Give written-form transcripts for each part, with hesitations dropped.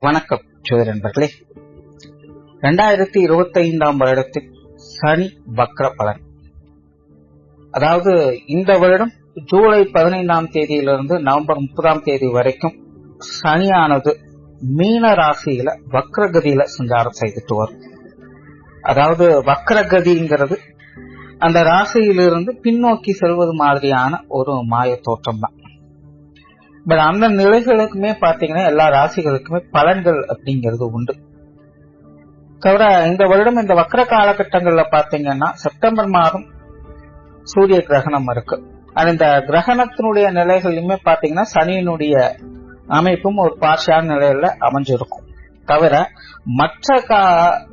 வணக்கம் ஜோதிட நண்பர்களே. 2025 வருடத்தில் சனி வக்ர பலன், அதாவது இந்த வருடம் ஜூலை 15 தேதியிலிருந்து நவம்பர் 30 வரைக்கும் சனியானது மீன ராசியில வக்ரகதியில சஞ்சாரம் செய்துட்டு வரும். அதாவது வக்ரகதிங்கிறது அந்த ராசியிலிருந்து பின்னோக்கி செல்வது மாதிரியான ஒரு மாய தோற்றம் தான். பட் அந்த நிலைகளுக்குமே பாத்தீங்கன்னா எல்லா ராசிகளுக்குமே பலன்கள் அப்படிங்கிறது உண்டு. தவிர இந்த வருடம் இந்த வக்ர காலகட்டங்கள்ல பாத்தீங்கன்னா செப்டம்பர் மாதம் சூரிய கிரகணம் இருக்கு. இந்த கிரகணத்தினுடைய நிலைகளுமே பாத்தீங்கன்னா சனியினுடைய அமைப்பும் ஒரு பார்ஷியான நிலையில அமைஞ்சிருக்கும். தவிர மற்ற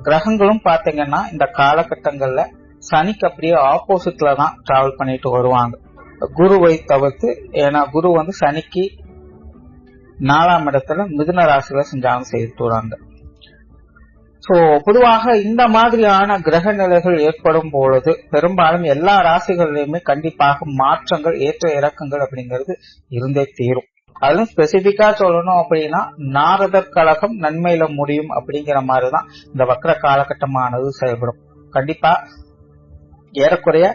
கிரகங்களும் பாத்தீங்கன்னா இந்த காலகட்டங்கள்ல சனிக்கு அப்படியே ஆப்போசிட்ல தான் டிராவல் பண்ணிட்டு வருவாங்க, குருவை தவிர்த்து. ஏன்னா குரு சனிக்கு 4ஆம் இடத்துல மிதுன ராசியில சஞ்சாரம் செய்துட்டு வராங்க. சோ பொதுவாக இந்த மாதிரியான கிரக நிலைகள் ஏற்படும் பொழுது பெரும்பாலும் எல்லா ராசிகளிலுமே கண்டிப்பாக மாற்றங்கள், ஏற்ற இறக்கங்கள் அப்படிங்கிறது இருந்தே தீரும். அதுவும் ஸ்பெசிபிக்கா சொல்லணும் அப்படின்னா நாரதர் கழகம் நன்மையில முடியும் அப்படிங்கிற மாதிரிதான் இந்த வக்ர காலகட்டமானது செயல்படும். கண்டிப்பா ஏறக்குறைய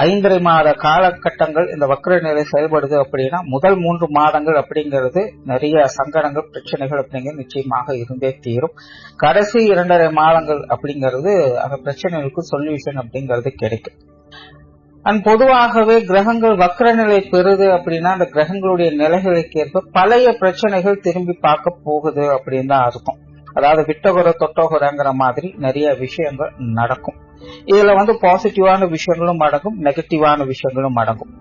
5.5 மாத காலகட்டங்கள் இந்த வக்ர நிலை செயல்படுது அப்படின்னா முதல் 3 மாதங்கள் அப்படிங்கிறது நிறைய சங்கடங்கள், பிரச்சனைகள் அப்படிங்கிறது நிச்சயமாக இருந்தே தீரும். கடைசி 2.5 மாதங்கள் அப்படிங்கிறது அந்த பிரச்சனைகளுக்கு சொல்யூஷன் அப்படிங்கிறது கிடைக்கும். அண்ட் பொதுவாகவே கிரகங்கள் வக்ர நிலை பெறுது அப்படின்னா அந்த கிரகங்களுடைய நிலைகளுக்கு ஏற்ப பழைய பிரச்சனைகள் திரும்பி பார்க்க போகுது அப்படின்னு தான் அர்த்தம். அதாவது விட்டகுற தொட்டகுறங்கிற மாதிரி நிறைய விஷயங்கள் நடக்கும். இதுல பாசிட்டிவான விஷயங்களும் அடங்கும், நெகட்டிவான விஷயங்களும் அடங்கும்.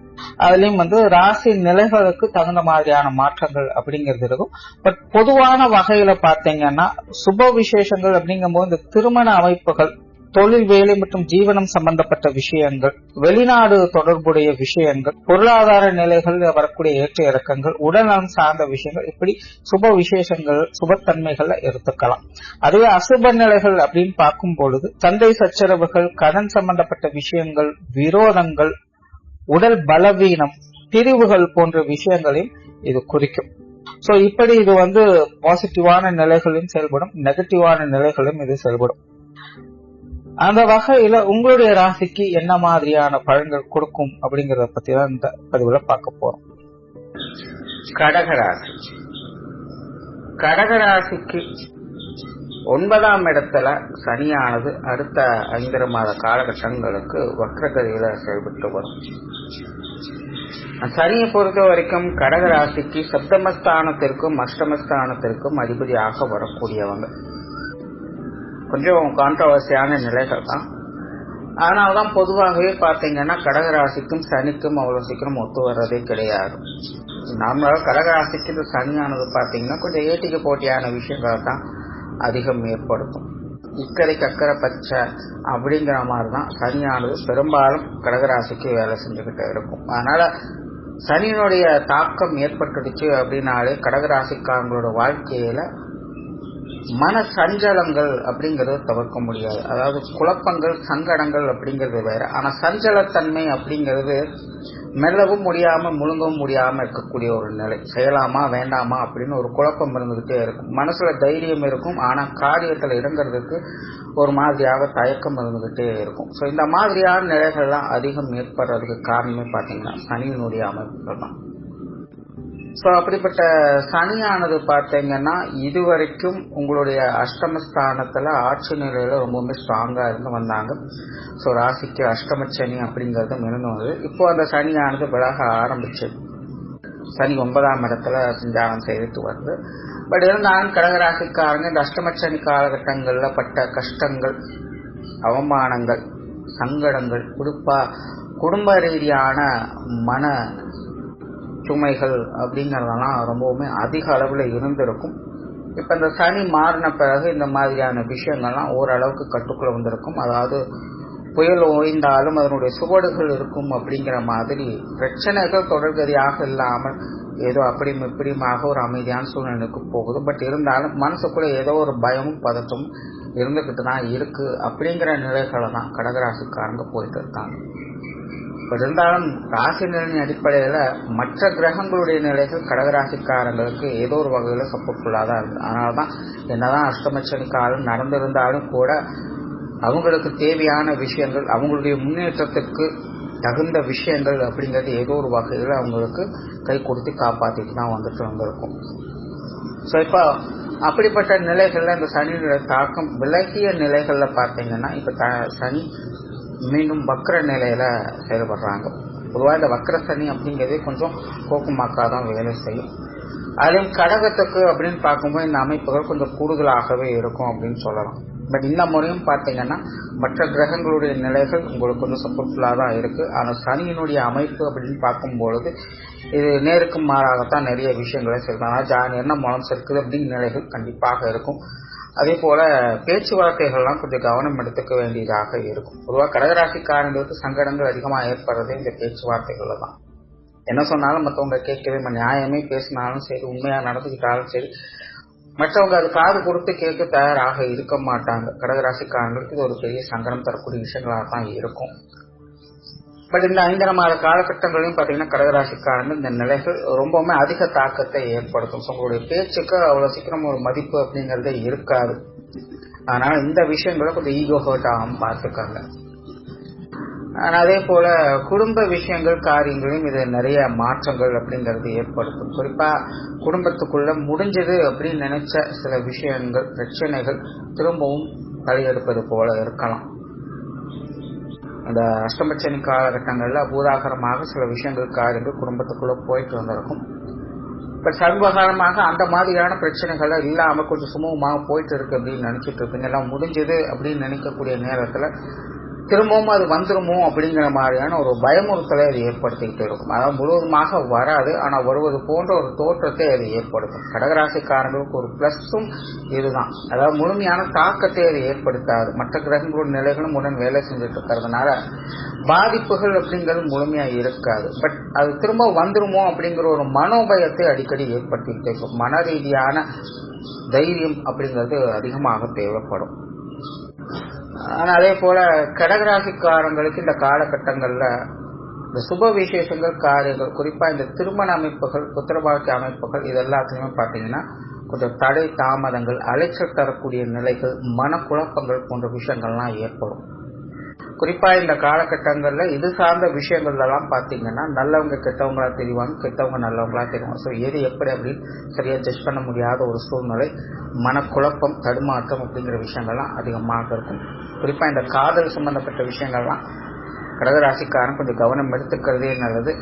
அதுலயும் ராசி நிலைகளுக்கு தகுந்த மாதிரியான மாற்றங்கள் அப்படிங்கிறது இருக்கும். பட் பொதுவான வகையில பாத்தீங்கன்னா சுப விசேஷங்கள் அப்படிங்கும் போது இந்த திருமண அமைப்புகள், தொழில், வேலை மற்றும் ஜீவனம் சம்பந்தப்பட்ட விஷயங்கள், வெளிநாடு தொடர்புடைய விஷயங்கள், பொருளாதார நிலைகள் வரக்கூடிய ஏற்ற இறக்கங்கள், உடல்நலம் சார்ந்த விஷயங்கள், இப்படி சுப விசேஷங்கள், சுபத்தன்மைகள்ல எடுத்துக்கலாம். அதுவே அசுப நிலைகள் அப்படின்னு பார்க்கும் பொழுது சண்டை சச்சரவுகள், கடன் சம்பந்தப்பட்ட விஷயங்கள், விரோதங்கள், உடல் பலவீனம், பிரிவுகள் போன்ற விஷயங்களையும் இது குறிக்கும். சோ இப்படி இது பாசிட்டிவான நிலைகளிலும் செயல்படும், நெகட்டிவான நிலைகளும் இது செயல்படும். அந்த வகையில உங்களுடைய ராசிக்கு என்ன மாதிரியான பலன்கள் கொடுக்கும் அப்படிங்கறத பத்தி தான் இந்த பதிவுல பார்க்க போறோம். கடகராசி. கடகராசிக்கு 9ஆம் இடத்துல சனியானது அடுத்த 5.5 மாத காலகட்டங்களுக்கு வக்ரகதியில செயல்பட்டு வரும். சனியை பொறுத்த வரைக்கும் கடகராசிக்கு சப்தமஸ்தானத்திற்கும் அஷ்டமஸ்தானத்திற்கும் அதிபதியாக வரக்கூடியவங்க. கொஞ்சம் கான்ட்ரவர்சியான நிலைகள் தான். அதனாலதான் பொதுவாகவே பாத்தீங்கன்னா கடகராசிக்கும் சனிக்கும் அவ்வளவு சீக்கிரம் ஒத்து வர்றதே கிடையாது. நம்ம கடகராசிக்கு இந்த சனியானது பாத்தீங்கன்னா கொஞ்சம் ஏட்டிக்கு போட்டியான விஷயங்கள் தான் அதிகம் ஏற்படுத்தும். இக்கரைக்கு அக்கறை பச்சை அப்படிங்கிற மாதிரிதான் சனியானது பெரும்பாலும் கடகராசிக்கு வேலை செஞ்சுக்கிட்டு இருக்கும். அதனால சனியினுடைய தாக்கம் ஏற்பட்டுடுச்சு அப்படின்னாலே கடகராசிக்காரங்களோட வாழ்க்கையில மன சஞ்சலங்கள் அப்படிங்கறது தவிர்க்க முடியாது. அதாவது குழப்பங்கள், சங்கடங்கள் அப்படிங்கிறது வேற. ஆனா சஞ்சலத்தன்மை அப்படிங்கிறது மெல்லவும் முடியாம முழுங்கவும் முடியாம இருக்கக்கூடிய ஒரு நிலை. செய்யலாமா வேண்டாமா அப்படின்னு ஒரு குழப்பம் இருந்துகிட்டே இருக்கும். மனசுல தைரியம் இருக்கும், ஆனா காரியத்துல இறங்குறதுக்கு ஒரு மாதிரியாக தயக்கம் இருந்துகிட்டே இருக்கும். சோ இந்த மாதிரியான நிலைகள்லாம் அதிகம் ஏற்படுறதுக்கு காரணமே பாத்தீங்கன்னா சனியினுடைய அமைப்புகள் தான். சோ அப்படிப்பட்ட சனியானது பாத்தீங்கன்னா இதுவரைக்கும் உங்களுடைய அஷ்டமஸ்தானத்துல ஆட்சி நிலையில ரொம்பவுமே ஸ்ட்ராங்கா இருந்து வந்தாங்க. சோ ராசிக்கு அஷ்டமச்சனி அப்படிங்கறது இருந்தது. இப்போ அந்த சனியானது விலக ஆரம்பிச்சு சனி 9ஆம் இடத்துல சஞ்சாரம் செய்துட்டு வருது. பட் இருந்தாலும் கடகராசிக்காரங்க இந்த அஷ்டமச்சனி காலகட்டங்கள்ல பட்ட கஷ்டங்கள், அவமானங்கள், சங்கடங்கள், குடும்ப ரீதியான மன சுமைகள் அப்படிங்கறதெல்லாம் ரொம்பவுமே அதிக அளவுல இருந்திருக்கும். இப்ப இந்த சனி மாறின பிறகு இந்த மாதிரியான விஷயங்கள்லாம் ஓரளவுக்கு கட்டுக்குள்ள வந்திருக்கும். அதாவது புயல் ஓய்ந்தாலும் அதனுடைய சுவடுகள் இருக்கும் அப்படிங்கிற மாதிரி பிரச்சனைகள் தொடர்கதியாக இல்லாமல் ஏதோ அப்படி இப்படியுமாக ஒரு அமைதியான சூழ்நிலைக்கு போகுது. பட் இருந்தாலும் மனசுக்குள்ள ஏதோ ஒரு பயமும் பதட்டமும் இருந்துகிட்டு தான் இருக்கு. அப்படிங்கிற நிலைகளை தான் கடகராசிக்காரங்க போயிட்டு இருக்காங்க. இருந்தாலும் ராசி நிலையின் அடிப்படையில மற்ற கிரகங்களுடைய நிலைகள் கடகராசிக்காரங்களுக்கு ஏதோ ஒரு வகையில சப்போர்ட்ஃபுல்லா தான் இருக்கு. அதனாலதான் என்னதான் அஷ்டமச்சனி காலம் நடந்திருந்தாலும் கூட அவங்களுக்கு தேவையான விஷயங்கள், அவங்களுடைய முன்னேற்றத்துக்கு தகுந்த விஷயங்கள் அப்படிங்கிறது ஏதோ ஒரு வகையில் அவங்களுக்கு கை கொடுத்து காப்பாற்றிட்டு தான் வந்துட்டு வந்திருக்கும். ஸோ இப்போ அப்படிப்பட்ட நிலைகளில் இந்த சனியோட தாக்கம் விலகிய நிலைகளில் பார்த்தீங்கன்னா இப்போ சனி மீண்டும் வக்ர நிலையில செயல்படுறாங்க. பொதுவாக இந்த வக்ர சனி அப்படிங்கிறதே கொஞ்சம் கோக்குமாக்கா தான் வேலை செய்யும். அதுவும் கடகத்துக்கு அப்படின்னு பார்க்கும்போது இந்த அமைப்புகள் கொஞ்சம் கூடுதலாகவே இருக்கும் அப்படின்னு சொல்லலாம். பட் இந்த முறையும் பார்த்தீங்கன்னா மற்ற கிரகங்களுடைய நிலைகள் உங்களுக்கு கொஞ்சம் சப்போர்ட்ஃபுல்லாக தான் இருக்கு. ஆனால் சனியினுடைய அமைப்பு அப்படின்னு பார்க்கும்பொழுது இது நேருக்கு மாறாகத்தான் நிறைய விஷயங்களை செய்யலாம். என்ன மூலம் இருக்குது அப்படிங்கிற நிலைகள் கண்டிப்பாக இருக்கும். அதே போல பேச்சுவார்த்தைகள்லாம் கொஞ்சம் கவனம் எடுத்துக்க வேண்டியதாக இருக்கும். பொதுவாக கடகராசிக்காரங்களுக்கு சங்கடங்கள் அதிகமாக ஏற்படுறதே இந்த பேச்சுவார்த்தைகள்ல தான். என்ன சொன்னாலும் மற்றவங்க கேட்கவே நியாயமே பேசினாலும் சரி, உண்மையா நடந்துக்கிட்டாலும் சரி, மற்றவங்க அது காது கொடுத்து கேட்க தயாராக இருக்க மாட்டாங்க. கடகராசிக்காரங்களுக்கு இது ஒரு பெரிய சங்கடம் தரக்கூடிய விஷயங்களாக தான் இருக்கும். பட் இந்த 5 மாத காலகட்டங்களையும் பார்த்தீங்கன்னா கடகராசிக்காரங்க இந்த நிலைகள் ரொம்பவுமே அதிக தாக்கத்தை ஏற்படுத்தும். உங்களுடைய பேச்சுக்கு அவ்வளவு சீக்கிரம் ஒரு மதிப்பு அப்படிங்கறதே இருக்காது. அதனால இந்த விஷயங்களை கொஞ்சம் ஈகோ ஹர்ட் ஆகாம பார்த்துக்காங்க. அதே போல குடும்ப விஷயங்கள் காரியங்களையும் இது நிறைய மாற்றங்கள் அப்படிங்கிறது ஏற்படுத்தும். குறிப்பா குடும்பத்துக்குள்ள முடிஞ்சது அப்படின்னு நினைச்ச சில விஷயங்கள், பிரச்சனைகள் திரும்பவும் தலையெடுப்பது போல இருக்கலாம். இந்த அஷ்டமச்சனி காலகட்டங்கள்ல பூதாகரமாக சில விஷயங்கள் காரியங்கள் குடும்பத்துக்குள்ள போயிட்டு வந்திருக்கும். இப்ப சர்வகாலமாக அந்த மாதிரியான பிரச்சனைகள் இல்லாம கொஞ்சம் சுமூகமாக போயிட்டு இருக்கு அப்படின்னு நினைச்சிட்டு இருப்பீங்க. எல்லாம் முடிஞ்சது அப்படின்னு நினைக்கக்கூடிய நேரத்துல திரும்பவும் அது வந்துருமோ அப்படிங்கிற மாதிரியான ஒரு பயமுறுத்தலை அது ஏற்படுத்திக்கிட்டு இருக்கும். அதாவது முழுவதுமாக வராது, ஆனா வருவது போன்ற ஒரு தோற்றத்தை அது ஏற்படுத்தும். கடகராசிக்காரங்களுக்கு ஒரு பிளஸும் இதுதான். அதாவது முழுமையான தாக்கத்தை அது ஏற்படுத்தாது. மற்ற கிரகங்களோட நிலைகளும் உடன் வேலை செஞ்சுட்டு இருக்கிறதுனால பாதிப்புகள் அப்படிங்கிறது முழுமையா இருக்காது. பட் அது திரும்ப வந்துருமோ அப்படிங்கிற ஒரு மனோபயத்தை அடிக்கடி ஏற்படுத்திக்கிட்டே இருக்கும். மன ரீதியான தைரியம் அப்படிங்கிறது அதிகமாக தேவைப்படும். ஆனா அதே போல கடகராசிக்காரங்களுக்கு இந்த காலகட்டங்கள்ல இந்த சுப விசேஷங்கள் காரியங்கள், குறிப்பா இந்த திருமண அமைப்புகள், புத்திரபாக்கிய அமைப்புகள், இது எல்லாத்துலயுமே பாத்தீங்கன்னா கொஞ்சம் தடை தாமதங்கள், அலைச்சல் தரக்கூடிய நிலைகள், மனக்குழப்பங்கள் போன்ற விஷயங்கள்லாம் ஏற்படும். குறிப்பா இந்த காலகட்டங்கள்ல இது சார்ந்த விஷயங்கள் எல்லாம் பாத்தீங்கன்னா நல்லவங்க கெட்டவங்களா தெரிவாங்க, கெட்டவங்க நல்லவங்களா தெரிவாங்க. ஸோ எது எப்படி அப்படின்னு சரியா ஜட்ஜ் பண்ண முடியாத ஒரு சூழ்நிலை, மனக்குழப்பம், தடுமாற்றம் அப்படிங்கிற விஷயங்கள்லாம் அதிகமாக இருக்கும். குறிப்பா இந்த காதல் சம்பந்தப்பட்ட விஷயங்கள்லாம் கடகராசிக்காரன் கொஞ்சம் கவனம் எடுத்துக்கிறதே நல்லது.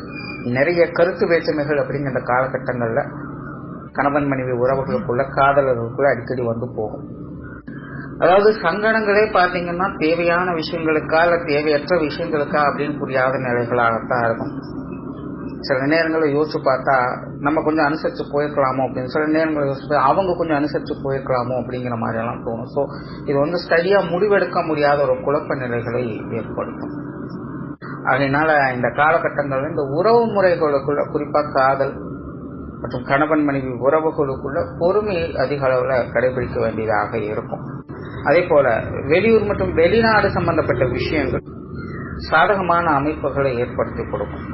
நிறைய கருத்து வேற்றுமைகள் அப்படிங்கிற இந்த காலகட்டங்கள்ல கணவன் மனைவி உறவுகளுக்குள்ள, காதலர்களுக்குள்ள அடிக்கடி வந்து போகும். அதாவது சங்கடங்களே பாத்தீங்கன்னா தேவையான விஷயங்களுக்கா இல்ல தேவையற்ற விஷயங்களுக்கா அப்படின்னு புரியாத நிலைகளாகத்தான் இருக்கும். சில நேரங்களில் யோசிச்சு பார்த்தா நம்ம கொஞ்சம் அனுசரிச்சு போயிருக்கலாமோ அப்படின்னு, சில நேரங்களை யோசிச்சு அவங்க கொஞ்சம் அனுசரிச்சு போயிருக்கலாமோ அப்படிங்கிற மாதிரி எல்லாம் தோணும். ஸோ இது சரியா முடிவெடுக்க முடியாத ஒரு குழப்ப நிலைகளை ஏற்படுத்தும். அதனால இந்த காலகட்டங்கள்ல இந்த உறவு முறைகளுக்குள்ள, குறிப்பா காதல் மற்றும் கணவன் மனைவி உறவுகளுக்குள்ள பொறுமையை அதிக அளவுல கடைபிடிக்க வேண்டியதாக இருக்கும். அதே போல வெளியூர் மற்றும் வெளிநாடு சம்பந்தப்பட்ட விஷயங்கள் சாதகமான அமைப்புகளை ஏற்படுத்தி கொடுக்கும்.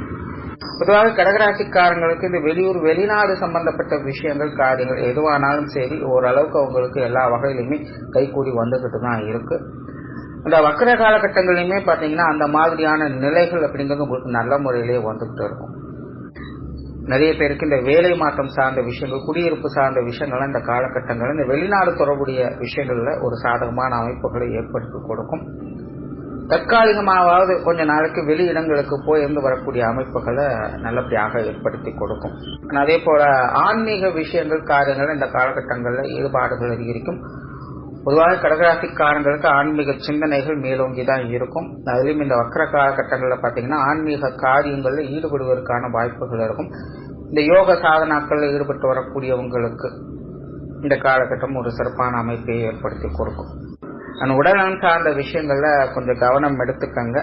பொதுவாக கடகராசிக்காரங்களுக்கு இந்த வெளியூர் வெளிநாடு சம்பந்தப்பட்ட விஷயங்கள் காரியங்கள் எதுவானாலும் சரி ஓரளவுக்கு அவங்களுக்கு எல்லா வகையிலுமே கைகூடி வந்துகிட்டு தான் இருக்கு. இந்த வக்கர காலகட்டங்களிலுமே பாத்தீங்கன்னா அந்த மாதிரியான நிலைகள் அப்படிங்கிறது உங்களுக்கு நல்ல முறையிலேயே வந்துகிட்டு இருக்கும். நிறைய பேருக்கு இந்த வேலை மாற்றம் சார்ந்த விஷயங்கள், குடியிருப்பு சார்ந்த விஷயங்கள்லாம் இந்த காலகட்டங்கள் இந்த வெளிநாடு தொடர்புடைய விஷயங்கள்ல ஒரு சாதகமான அமைப்புகளை ஏற்படுத்தி கொடுக்கும். தற்காலிகமாவது கொஞ்ச நாளைக்கு வெளியிடங்களுக்கு போய் இருந்து வரக்கூடிய அமைப்புகளை நல்லபடியாக ஏற்படுத்தி கொடுக்கும். அதே போல ஆன்மீக விஷயங்கள் காரியங்கள் இந்த காலகட்டங்கள்ல ஈடுபாடுகள் அதிகரிக்கும். பொதுவாக கடகராசிக்காரங்களுக்கு ஆன்மீக சிந்தனைகள் மேலோங்கிதான் இருக்கும். அதுலயும் இந்த வக்கர காலகட்டங்கள்ல பாத்தீங்கன்னா ஆன்மீக காரியங்கள்ல ஈடுபடுவதற்கான வாய்ப்புகள் இருக்கும். இந்த யோக சாதனாக்கள்ல ஈடுபட்டு வரக்கூடியவங்களுக்கு இந்த காலகட்டம் ஒரு சிறப்பான அமைப்பை ஏற்படுத்தி கொடுக்கும். உடல்நலம் சார்ந்த விஷயங்கள்ல கொஞ்சம் கவனம் எடுத்துக்கங்க.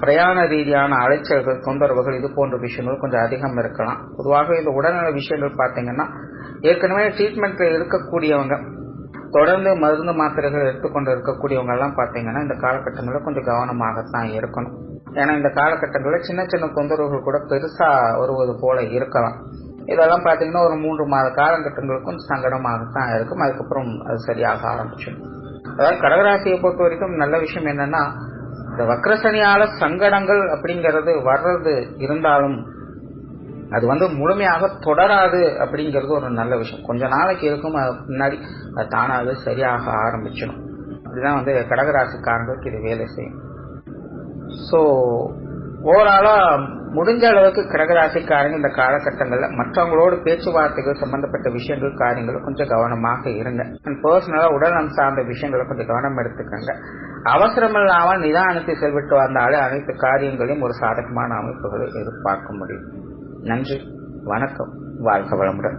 பிரயாண ரீதியான அலைச்சல்கள், தொந்தரவுகள், இது போன்ற விஷயங்கள் கொஞ்சம் அதிகம் இருக்கலாம். பொதுவாக இந்த உடல்நல விஷயங்கள் பாத்தீங்கன்னா ஏற்கனவே ட்ரீட்மெண்ட்ல இருக்கக்கூடியவங்க, தொடர்ந்து மருந்து மாத்திரைகள் எடுத்துக்கொண்டு இருக்கக்கூடியவங்க எல்லாம் பாத்தீங்கன்னா இந்த காலகட்டங்களில் கொஞ்சம் கவனமாகத்தான் இருக்கணும். ஏன்னா இந்த காலகட்டங்களில் சின்ன சின்ன தொந்தரவுகள் கூட பெருசா வருவது போல இருக்கலாம். இதெல்லாம் பாத்தீங்கன்னா ஒரு 3 மாத காலகட்டங்களுக்கும் சங்கடமாகத்தான் இருக்கும். அதுக்கப்புறம் அது சரியாக ஆரம்பிச்சிடும். அதாவது கடகராசியை பொறுத்த வரைக்கும் நல்ல விஷயம் என்னன்னா, இந்த வக்ரசனியால சங்கடங்கள் அப்படிங்கிறது வர்றது இருந்தாலும் அது முழுமையாக தொடராது அப்படிங்கிறது ஒரு நல்ல விஷயம். கொஞ்ச நாளைக்கு இருக்கும், முன்னாடி அது தானாக சரியாக ஆரம்பிச்சிடும். அதுதான் கடகராசிக்காரங்களுக்கு இது வேலை செய்யும். ஸோ ஓவராலா முடிஞ்ச அளவுக்கு கடகராசிக்காரங்க இந்த காலகட்டங்கள்ல மற்றவங்களோட பேச்சுவார்த்தைகள் சம்பந்தப்பட்ட விஷயங்கள் காரியங்கள் கொஞ்சம் கவனமாக இருங்க. பர்சனலா உடல்நலம் சார்ந்த விஷயங்களை கொஞ்சம் கவனம் எடுத்துக்கங்க. அவசரமில்லாமல் நிதானத்தை செல்விட்டு வந்தாலே அனைத்து காரியங்களையும் ஒரு சாதகமான அமைப்புகளை எதிர்பார்க்க முடியும். நன்றி, வணக்கம், வாழ்க வளமுடன்.